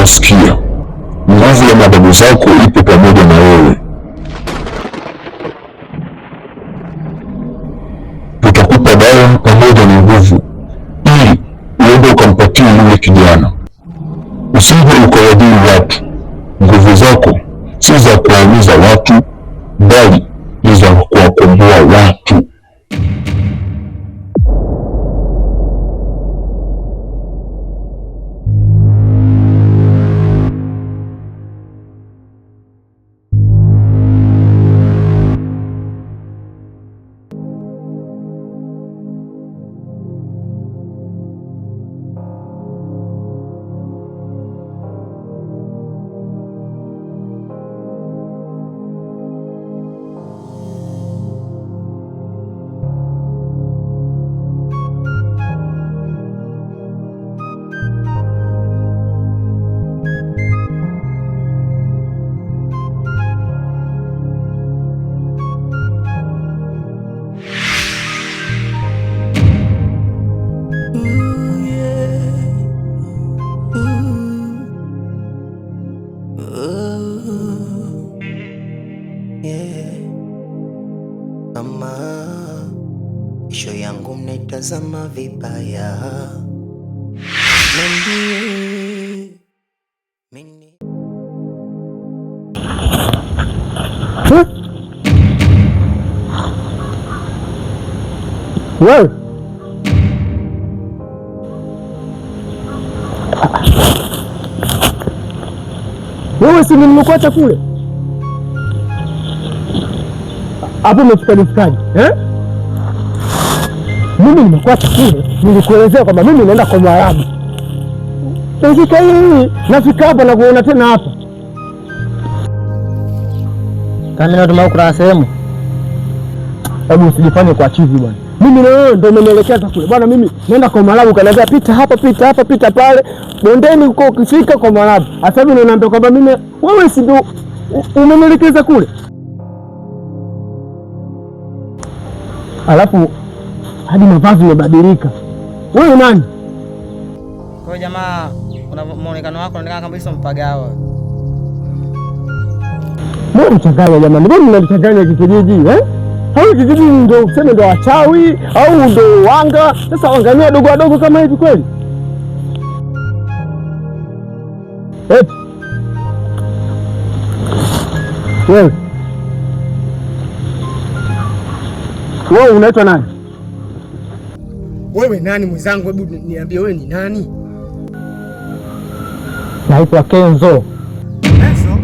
sikia, nguvu ya mababu zako ipo pamoja na wewe. Tutakupa dawa pamoja na nguvu ili uende ukampatie yule kijana. Usije ukawadhuru watu. Nguvu zako si za kuwaumiza watu, bali ni za kuwakomboa watu. Mama, kesho yangu mnaitazama vibaya. Wewe si nimekuacha kule hapo, umefikaje eh? Mimi nimekuacha kule, nilikuelezea kwamba mimi naenda kwa Mwarabu. Dakika hii nafika hapa na kuona tena hapa. Kama natuma kuna sehemu. Hebu usijifanye kwa chizi bwana. Mimi na wewe ndio umenielekeza kule. Bwana mimi naenda kwa Mwarabu, kanaambia pita hapa, pita hapa, pita pale. Bondeni huko ukifika kwa Mwarabu. Sasa hivi unaniambia kwamba mimi wewe si ndio umenielekeza kule. Alafu hadi mavazi yamebadilika. Wewe nani? Kwa jamaa, una muonekano wako unaonekana kama hizo mpagawa. Mbona mchanganya jamani? Mbona mnachanganya kijiji eh? Hao kijiji ndio useme ndio wachawi au ndio wanga? Sasa wangania wadogo wadogo kama hivi kweli? Wewe unaitwa nani? Wewe nani mwenzangu? Hebu niambie wewe ni nani? Naitwa Kenzo. Kenzo?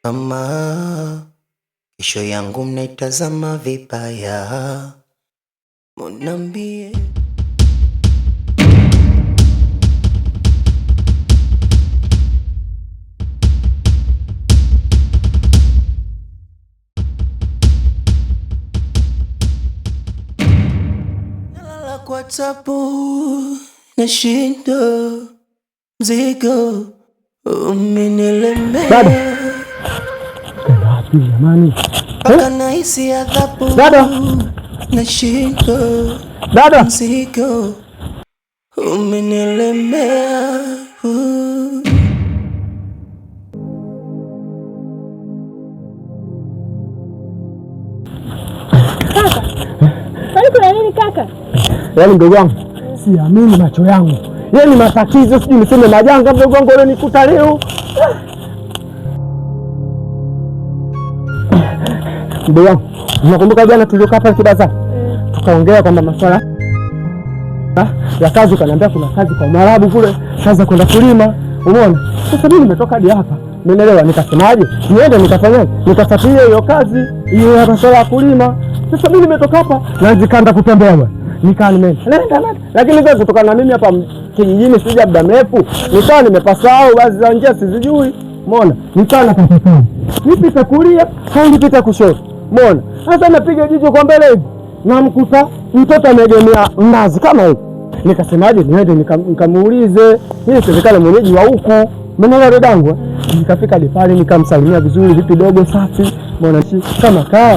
Mama, kesho yangu mnaitazama vibaya. Munambie nalala kwa tabu, nashinda mzigo umenilemea. Jamani, mpaka nahisi adhabu. Dada, nashinda dada, mzigo umenilemea. Kwani kuna nini kaka? Yaani mdogo wangu, siamini macho yangu. Yaani matatizo, sijui niseme majanga mdogo wangu leo nikuta leo. Mdogo wangu, unakumbuka jana tuliokaa hapa Kibaza? Tukaongea kwamba masuala ya kazi, ukaniambia kuna kazi kwa Mwarabu kule, kazi kwenda kulima. Umeona? Sasa mimi nimetoka hadi hapa. Umeelewa? Nikasemaje? Niende nikafanyaje? Nikafuatilia hiyo kazi, hiyo masuala ya kulima. Sasa mimi nimetoka hapa na nikaanza kutembea bwana. Nikaa nenda. Lakini sasa kutokana na mimi hapa kijijini sija muda mrefu, nikawa nimepasahau baadhi za njia sizijui. Umeona? Nikana katikati. Nipita kulia, nipita kushoto. Umeona? Sasa napiga jicho kwa mbele hivi. Namkuta mtoto amegemea mnazi kama hivi. Nikasemaje niende nikamuulize, hii serikali mwenyeji wa huku. Mwenyewe dadangu. Nikafika pale nikamsalimia vizuri, vipi dogo safi. Umeona?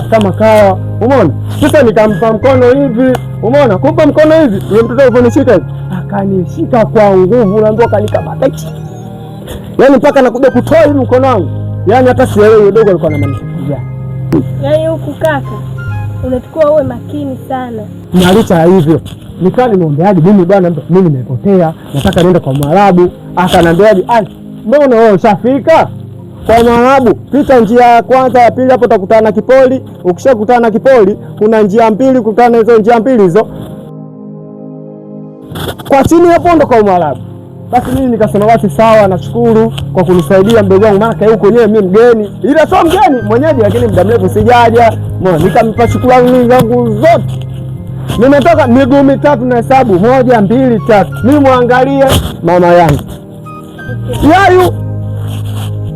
Kama kawa. Umeona? Sasa nikampa mkono hivi. Umeona? Kumpa mkono hivi. Yule mtoto aliponishika hivi, akanishika kwa nguvu na ndo akanikamata. Yaani mpaka nakuja kutoa hivi mkono wangu. Yaani hata sielewi dogo alikuwa anamaanisha gani. Yaani huku kaka, unatakiwa uwe makini sana. Na licha ya hivyo, nikaa nimeombeaje mimi bwana, mimi nimepotea, nataka niende kwa Mwarabu. Akaniambiaje, mbona wewe ushafika kwa Mwarabu? Pita njia ya kwanza, ya pili, hapo utakutana na kipoli. Ukishakutana na kipoli, kuna njia mbili, kukutana hizo njia mbili hizo. Kwa chini hapo ndo kwa Mwarabu. Basi mimi nikasema basi sawa, nashukuru kwa kunisaidia mdogo wangu, maana huko nyewe mimi mgeni. Ila sio mgeni, mwenyeji, lakini muda mrefu sijaja. Mbona nikampa shukrani zangu zote. Nimetoka miguu mitatu na hesabu 1 2 3. Mimi muangalie mama yangu. Yayu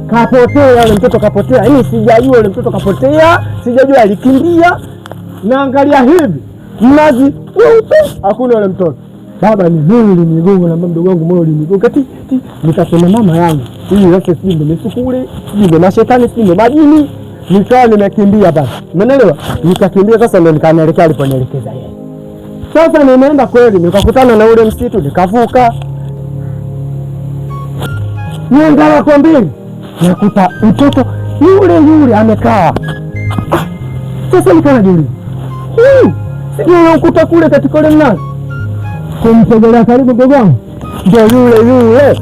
kapotea, yule mtoto kapotea. Hii sijajua yule mtoto kapotea, sijajua alikimbia. Naangalia hivi, mnazi hakuna yule mtoto. Baba ni moyo ulinigonga na mdogo wangu moyo ulinigonga ti. Nikasema mama yangu, hii yote si ndio mesukule, ndio mashetani, si ndio majini. Nikawa nimekimbia basi. Umeelewa? Nikakimbia sasa ndio nikaelekea aliponielekeza yeye. Sasa nimeenda kweli, nikakutana na ule msitu, nikavuka. Niangalia kwa mbele, nakuta mtoto yule amekaa. Sasa nikajiuliza, sio ukuta kule katika ile mnazi. Kumtegelea karibu mdogo wangu. Ndio yule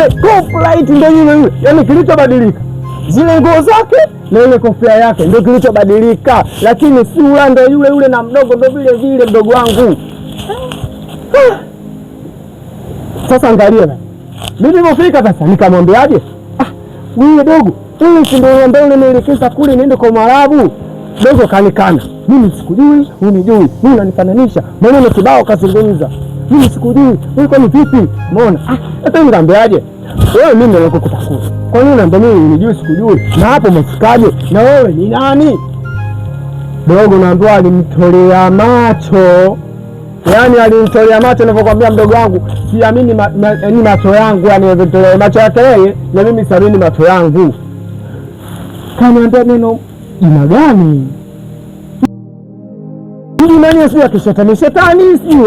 complete, ndio yule. Yaani kilichobadilika zile nguo zake na ile kofia yake ndio kilichobadilika, lakini sura ndio yule na mdogo ndio vile mdogo wangu. Sasa angalia na mimi nilipofika sasa nikamwambiaje, wewe dogo, wewe si ndio ambaye unanielekeza kule niende kwa Mwarabu? Dogo kanikana, mimi sikujui, unijui, mimi unanifananisha, maneno kibao kazungumza, mimi sikujui, wewe kwani vipi? Umeona? Hata ngambieaje, wewe mimi ndio nakukutakuta, kwa nini unaambia mimi unijui sikujui? Na hapo umefikaje? Na wewe ni nani? Dogo naambiwa alimtolea macho, yaani alimtolea macho. Ninapokuambia mdogo wangu, siamini ni macho yangu, yani alimtolea macho yake yeye, na mimi siamini macho yangu. Kaniambia neno jina gani? Nani sio akishetani sio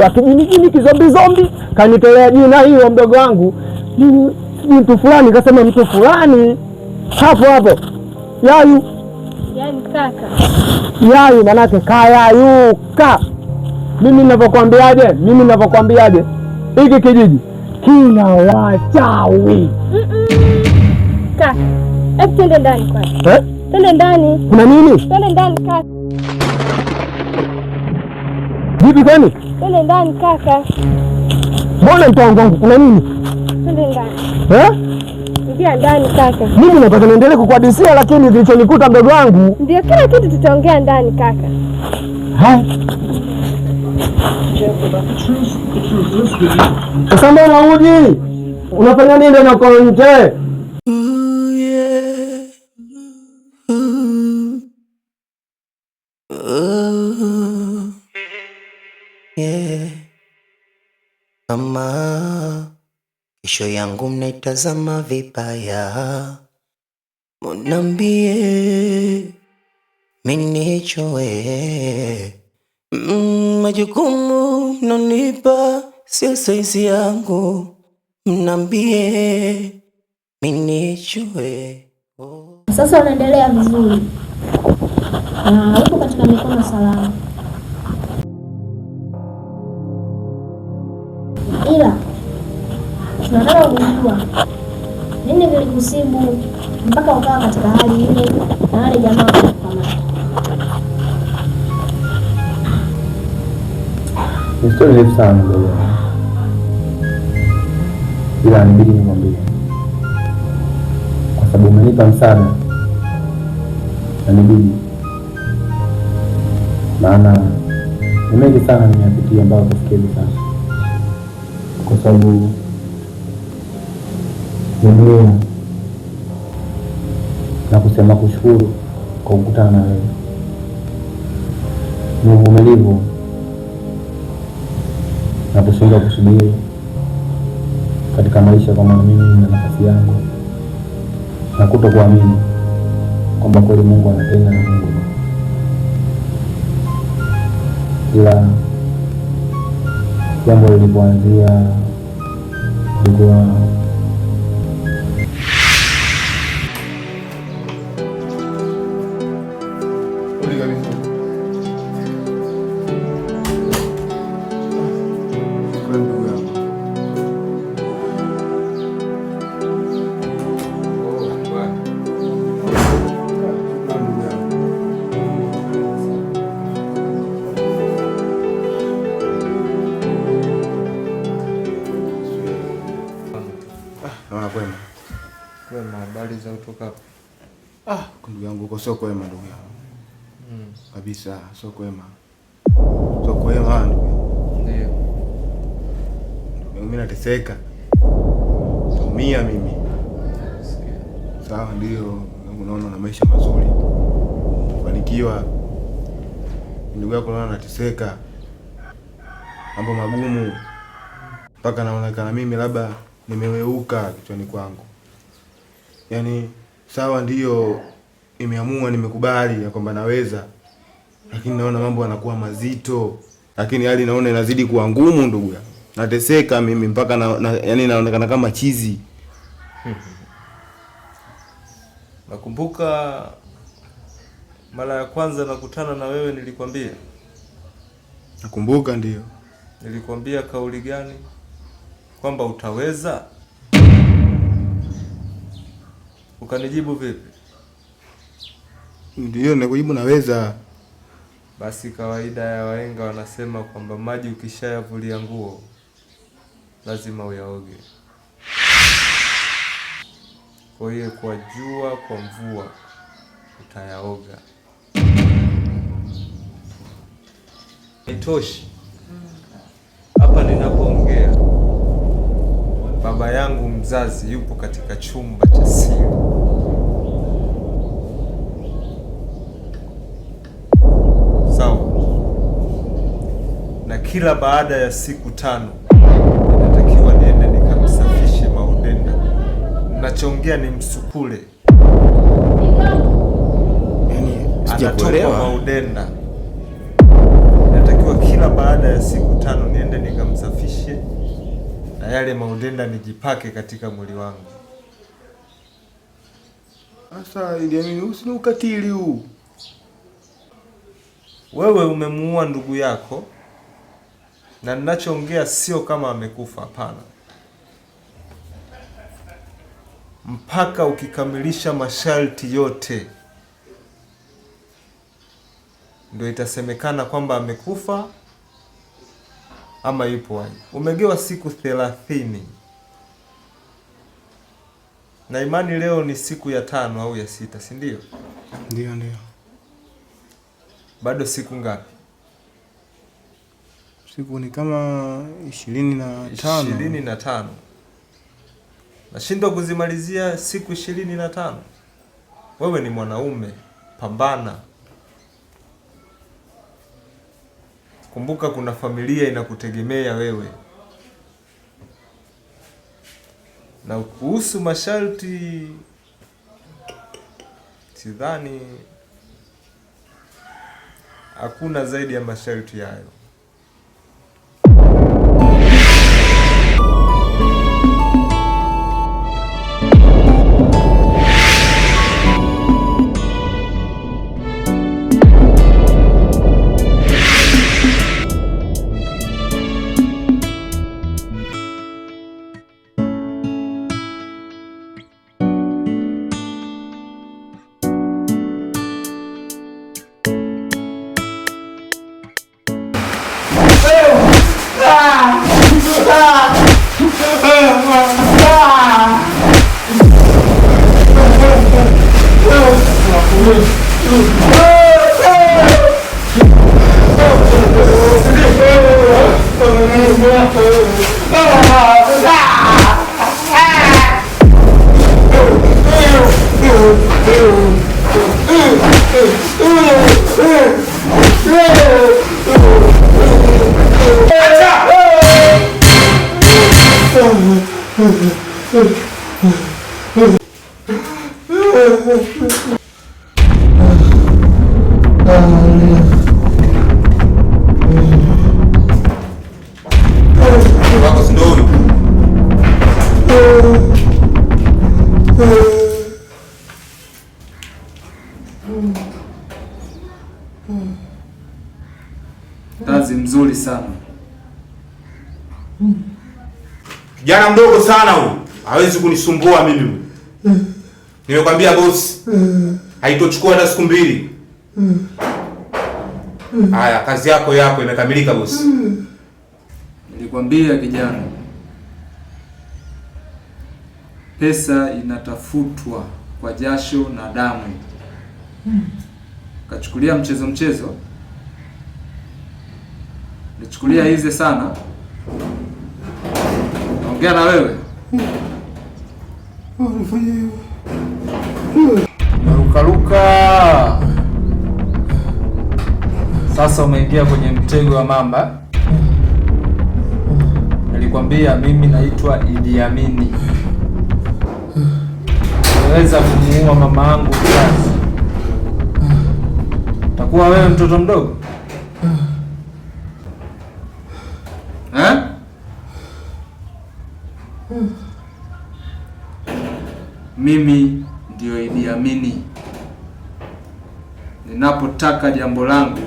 akijini kizombi. Kanitolea jina hiyo mdogo wangu. Ni mtu fulani, kasema mtu fulani. Hapo Yayu. Yaani kaka. Yayu manake kayayuka. Mimi ninavyokuambiaje? Hiki kijiji kina wachawi. Kaka, hebu twende ndani kwanza. Twende ndani. Kuna nini? Twende ndani kaka. Vipi kwani? Twende ndani kaka. Mbona mpango wangu kuna nini? Twende ndani. Ingia ndani kaka. Mimi nataka niendelee kukuhadithia, lakini kilichonikuta mdogo wangu. Ndio kila kitu tutaongea ndani kaka. Hai. Sasa mbona uji? Unafanya nini na uko nje? Mama, kesho yangu mnaitazama vibaya, munambie minichoe. Majukumu mnanipa sio saizi yangu, mnambie minichoe. Sasa unaendelea vizuri na uko katika mikono salama, ila tunataka kujua nini vilikusibu mpaka ukawa katika hali ile na wale jamaa wakakukamata. Historia ndefu sana ndogo, ila nibidi nimwambie kwa sababu umenipa msaada na nibidi, maana ni mengi sana nimeyapitia ambayo kufikia hivi sasa, kwa sababu dunia kusema kushukuru kwa kukutana na wewe. Ni uvumilivu na kushindwa kusubiri katika maisha, kwa maana mimi na nafasi yangu na kutokuamini kwamba kweli Mungu anapenda na Mungu, ila jambo lilipoanzia ilikuwa kwema. Habari za kutoka hapo? Ndugu yangu uko sio kwema ndugu yangu. Kabisa sio kwema. Sio kwema ndugu yangu. Ndio. Mimi nateseka. Tumia mimi. Sawa ndio, unaona na maisha mazuri. Fanikiwa. Ndugu yako naona nateseka. Mambo magumu. Mpaka naonekana mimi labda nimeweuka kichwani kwangu. Yaani sawa ndio nimeamua, nimekubali ya kwamba naweza, lakini naona mambo yanakuwa mazito, lakini hali naona inazidi kuwa ngumu ndugu yangu. Nateseka mimi mpaka yaani naonekana kama chizi. Nakumbuka mara ya kwanza nakutana na wewe nilikwambia. Nakumbuka ndio. Nilikwambia kauli gani? Kwamba utaweza. Ukanijibu vipi? Ndio nikujibu naweza. Basi kawaida ya wahenga wanasema kwamba maji ukishayavulia nguo lazima uyaoge. Kwa hiyo kwa jua, kwa mvua utayaoga. Itoshi. Hapa ninapoongea baba yangu mzazi yupo katika chumba cha siri. Sawa. Na kila baada ya siku 5 natakiwa niende nikamsafishe Maudenda. Nachongea ni msukule. Yaani sijakuelewa. Maudenda. Natakiwa kila baada ya siku 5 niende nikamsafishe na yale Maudenda nijipake katika mwili wangu. Sasa ndio mimi usini ukatili huu. Wewe umemuua ndugu yako, na ninachoongea sio kama amekufa, hapana. Mpaka ukikamilisha masharti yote ndio itasemekana kwamba amekufa ama yupo hai. Umegewa siku 30. Na imani leo ni siku ya 5 au ya 6, si ndio? Ndio. Bado siku ngapi? Siku ni kama 25. 25. Nashindwa kuzimalizia siku 25. Wewe ni mwanaume, pambana. Kumbuka kuna familia inakutegemea wewe. Na kuhusu masharti, sidhani hakuna zaidi ya masharti hayo. Wako si ndio huyu? Kazi mzuri sana. Kijana mdogo sana huyu. Hawezi kunisumbua mimi. Nimekwambia bosi. Haitochukua hata siku 2. Haya, kazi yako imekamilika bosi. Nilikwambia kijana, pesa inatafutwa kwa jasho na damu. Kachukulia mchezo. Nichukulia hizi sana. Naongea na wewe. Narukaruka. Sasa umeingia kwenye mtego wa mamba. Nilikwambia mimi naitwa Idi Amini. Naweza kumuua mama yangu kazi. Takuwa wewe mtoto mdogo? Mimi ndio Idi Amini. Ninapotaka jambo langu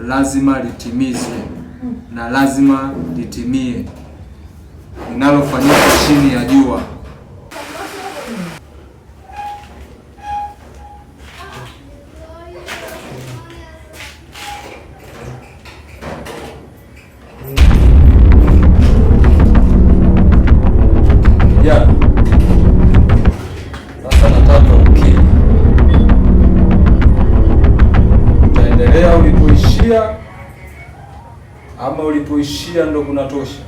lazima litimizwe na lazima litimie. Linalofanyika chini ya jua. Sasa nataka ukiri. Utaendelea ulipoishia ama ulipoishia ndo kunatosha?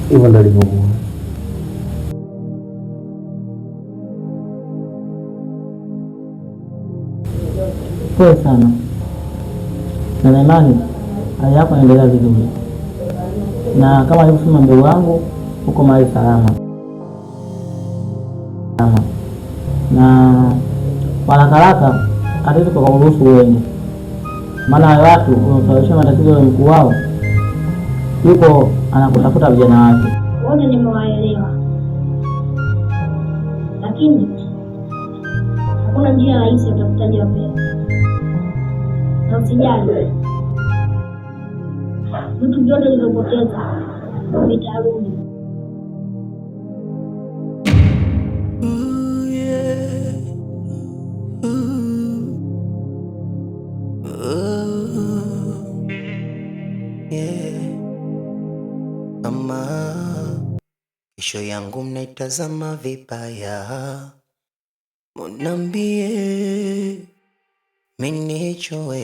Hivyo ndio alivyokuwa. Pole sana. Na imani hali yako inaendelea vizuri. Na kama alivyosema mdogo wangu uko mahali salama. Na haraka hatuwezi kukuruhusu uende. Maana wale watu wanaosababisha matatizo ya mkuu wao yuko anakutafuta vijana wake. Wote nimewaelewa, lakini hakuna njia rahisi ya utafutaji wa pesa. Na usijali, vitu vyote vilivyopoteza vitarudi. Mama, kesho yangu mnaitazama vibaya, munambie minichoe